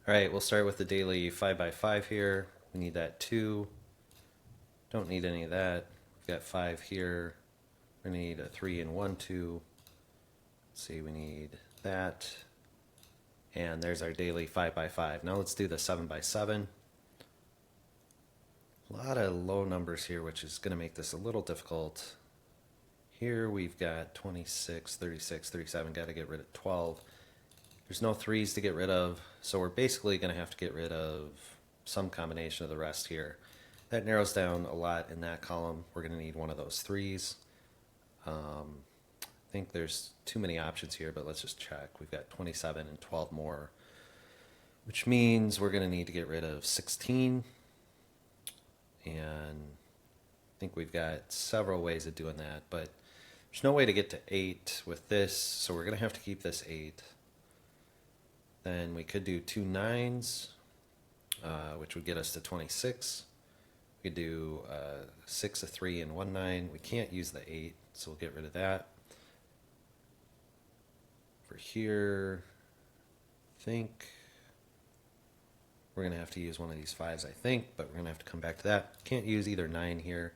All right, we'll start with the daily 5 by 5 here. We need that 2. Don't need any of that. We've got 5 here. We need a 3 and 1, 2. Let's see, we need that. And there's our daily 5 by 5. Now let's do the 7 by 7. A lot of low numbers here, which is going to make this a little difficult. Here we've got 26, 36, 37. Got to get rid of 12. There's no 3s to get rid of, so we're basically going to have to get rid of some combination of the rest here. That narrows down a lot in that column. We're going to need one of those 3s. I think there's too many options here, but let's just check. We've got 27 and 12 more, which means we're going to need to get rid of 16. And I think we've got several ways of doing that, but there's no way to get to 8 with this, so we're going to have to keep this 8. Then we could do 2 9s, which would get us to 26. We could do 6, a 3, and 1 9. We can't use the 8, so we'll get rid of that. For here, I think we're going to have to use one of these 5s, I think, but we're going to have to come back to that. Can't use either 9 here.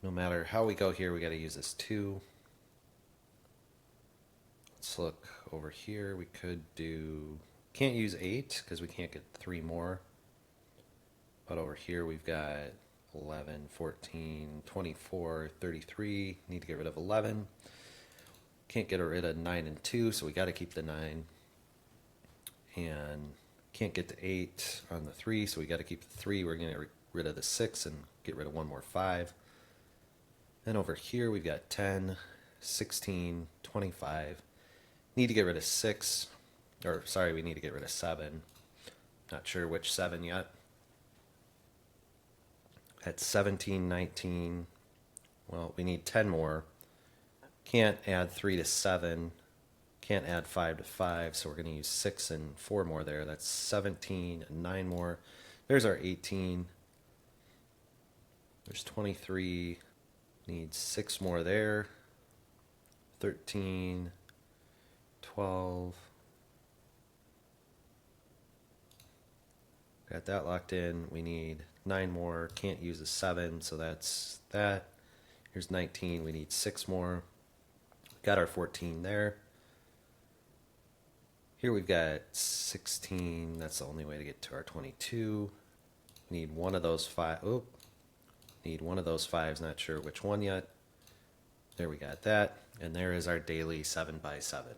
No matter how we go here, we got to use this 2. Let's look over here. We could do, can't use 8 because we can't get 3 more. But over here we've got 11, 14, 24, 33. Need to get rid of 11. Can't get rid of 9 and 2, so we got to keep the 9. And can't get to 8 on the 3, so we got to keep the 3. We're going to get rid of the 6 and get rid of one more 5. Then over here we've got 10, 16, 25. Need to get rid of 6, or sorry, we need to get rid of 7. Not sure which 7 yet. At 17, 19, well, we need 10 more. Can't add 3 to 7. Can't add 5 to 5, so we're going to use 6 and 4 more there. That's 17 and 9 more. There's our 18. There's 23. Needs 6 more there. 13, 12. Got that locked in. We need 9 more. Can't use a 7, so that's that. Here's 19. We need 6 more. Got our 14 there. Here we've got 16. That's the only way to get to our 22. Need one of those 5. Oh, need one of those 5s. Not sure which one yet. There we got that. And there is our daily 7 by 7.